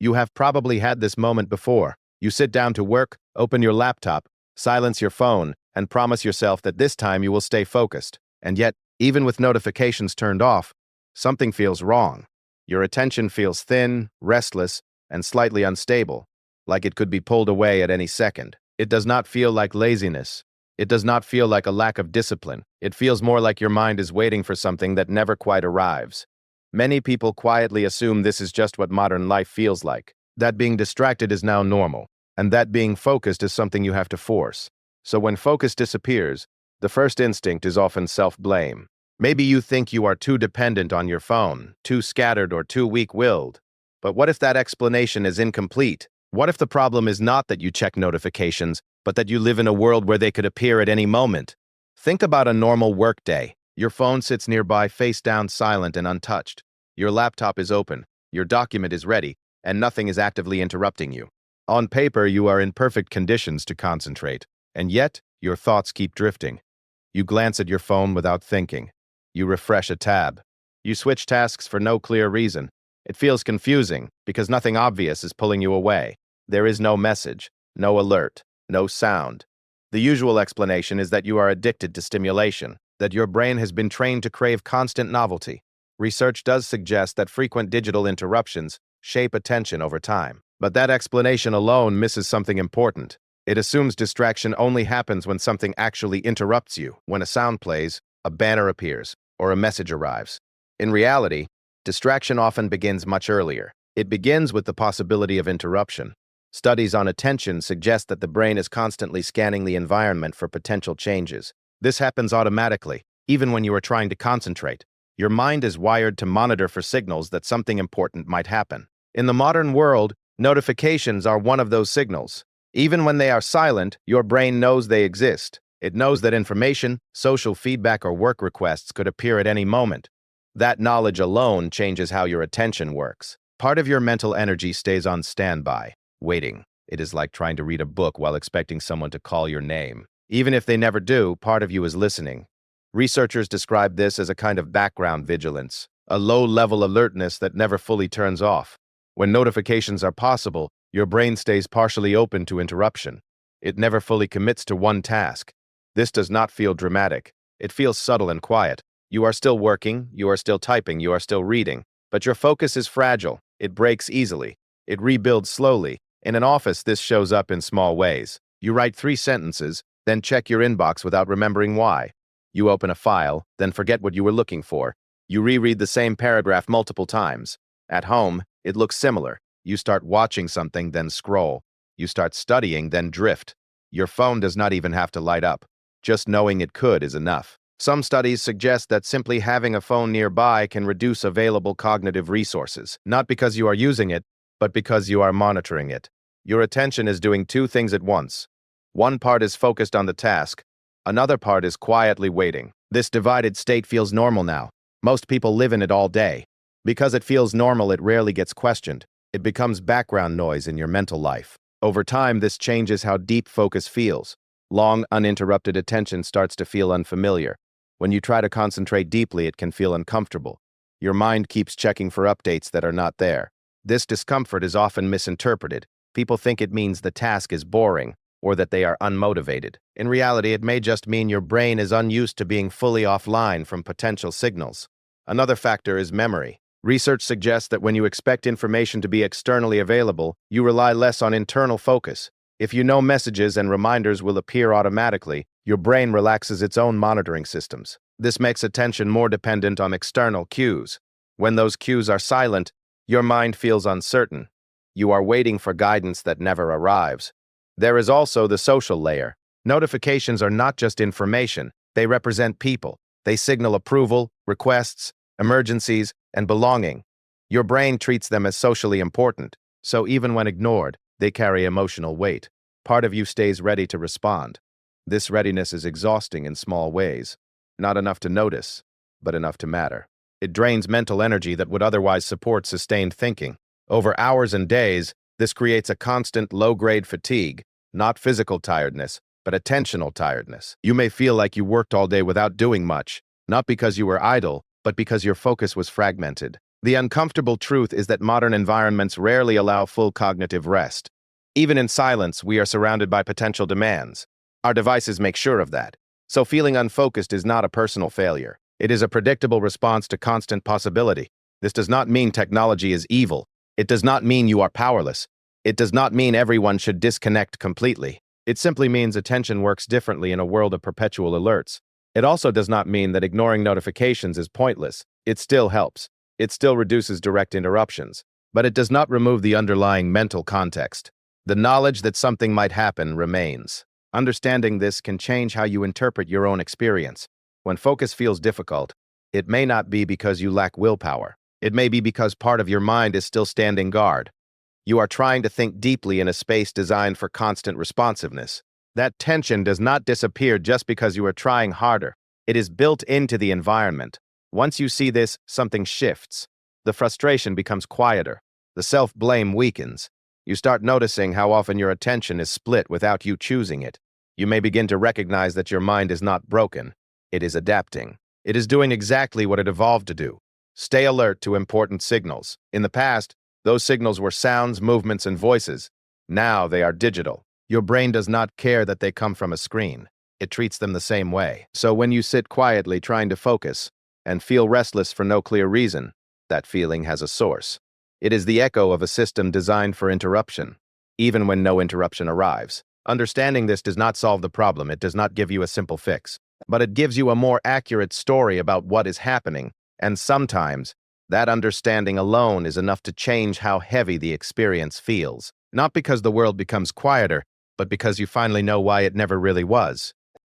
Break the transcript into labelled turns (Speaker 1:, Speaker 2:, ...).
Speaker 1: You have probably had this moment before. You sit down to work, open your laptop, silence your phone, and promise yourself that this time you will stay focused. And yet, even with notifications turned off, something feels wrong. Your attention feels thin, restless, and slightly unstable, like it could be pulled away at any second. It does not feel like laziness. It does not feel like a lack of discipline. It feels more like your mind is waiting for something that never quite arrives. Many people quietly assume this is just what modern life feels like, that being distracted is now normal, and that being focused is something you have to force. So when focus disappears, the first instinct is often self-blame. Maybe you think you are too dependent on your phone, too scattered or too weak-willed. But what if that explanation is incomplete? What if the problem is not that you check notifications, but that you live in a world where they could appear at any moment? Think about a normal workday. Your phone sits nearby, face down, silent and untouched. Your laptop is open, your document is ready, and nothing is actively interrupting you. On paper, you are in perfect conditions to concentrate, and yet your thoughts keep drifting. You glance at your phone without thinking. You refresh a tab. You switch tasks for no clear reason. It feels confusing because nothing obvious is pulling you away. There is no message, no alert, no sound. The usual explanation is that you are addicted to stimulation, that your brain has been trained to crave constant novelty. Research does suggest that frequent digital interruptions shape attention over time. But that explanation alone misses something important. It assumes distraction only happens when something actually interrupts you, when a sound plays, a banner appears, or a message arrives. In reality, distraction often begins much earlier. It begins with the possibility of interruption. Studies on attention suggest that the brain is constantly scanning the environment for potential changes. This happens automatically, even when you are trying to concentrate. Your mind is wired to monitor for signals that something important might happen. In the modern world, notifications are one of those signals. Even when they are silent, your brain knows they exist. It knows that information, social feedback, or work requests could appear at any moment. That knowledge alone changes how your attention works. Part of your mental energy stays on standby, waiting. It is like trying to read a book while expecting someone to call your name. Even if they never do, part of you is listening. Researchers describe this as a kind of background vigilance, a low-level alertness that never fully turns off. When notifications are possible, your brain stays partially open to interruption. It never fully commits to one task. This does not feel dramatic. It feels subtle and quiet. You are still working, you are still typing, you are still reading, but your focus is fragile. It breaks easily. It rebuilds slowly. In an office, this shows up in small ways. You write 3 sentences, then check your inbox without remembering why. You open a file, then forget what you were looking for. You reread the same paragraph multiple times. At home, it looks similar. You start watching something, then scroll. You start studying, then drift. Your phone does not even have to light up. Just knowing it could is enough. Some studies suggest that simply having a phone nearby can reduce available cognitive resources, not because you are using it, but because you are monitoring it. Your attention is doing 2 things at once. One part is focused on the task. Another part is quietly waiting. This divided state feels normal now. Most people live in it all day. Because it feels normal, it rarely gets questioned. It becomes background noise in your mental life. Over time, this changes how deep focus feels. Long, uninterrupted attention starts to feel unfamiliar. When you try to concentrate deeply, it can feel uncomfortable. Your mind keeps checking for updates that are not there. This discomfort is often misinterpreted. People think it means the task is boring, or that they are unmotivated. In reality, it may just mean your brain is unused to being fully offline from potential signals. Another factor is memory. Research suggests that when you expect information to be externally available, you rely less on internal focus. If you know messages and reminders will appear automatically, your brain relaxes its own monitoring systems. This makes attention more dependent on external cues. When those cues are silent, your mind feels uncertain. You are waiting for guidance that never arrives. There is also the social layer. Notifications are not just information, they represent people. They signal approval, requests, emergencies, and belonging. Your brain treats them as socially important, so even when ignored, they carry emotional weight. Part of you stays ready to respond. This readiness is exhausting in small ways. Not enough to notice, but enough to matter. It drains mental energy that would otherwise support sustained thinking. Over hours and days, this creates a constant low-grade fatigue, not physical tiredness, but attentional tiredness. You may feel like you worked all day without doing much, not because you were idle, but because your focus was fragmented. The uncomfortable truth is that modern environments rarely allow full cognitive rest. Even in silence, we are surrounded by potential demands. Our devices make sure of that. So feeling unfocused is not a personal failure. It is a predictable response to constant possibility. This does not mean technology is evil. It does not mean you are powerless. It does not mean everyone should disconnect completely. It simply means attention works differently in a world of perpetual alerts. It also does not mean that ignoring notifications is pointless. It still helps. It still reduces direct interruptions. But it does not remove the underlying mental context. The knowledge that something might happen remains. Understanding this can change how you interpret your own experience. When focus feels difficult, it may not be because you lack willpower. It may be because part of your mind is still standing guard. You are trying to think deeply in a space designed for constant responsiveness. That tension does not disappear just because you are trying harder. It is built into the environment. Once you see this, something shifts. The frustration becomes quieter. The self-blame weakens. You start noticing how often your attention is split without you choosing it. You may begin to recognize that your mind is not broken. It is adapting. It is doing exactly what it evolved to do. Stay alert to important signals. In the past, those signals were sounds, movements, and voices. Now they are digital. Your brain does not care that they come from a screen. It treats them the same way. So when you sit quietly trying to focus and feel restless for no clear reason, that feeling has a source. It is the echo of a system designed for interruption, even when no interruption arrives. Understanding this does not solve the problem. It does not give you a simple fix, but it gives you a more accurate story about what is happening. And sometimes, that understanding alone is enough to change how heavy the experience feels. Not because the world becomes quieter, but because you finally know why it never really was.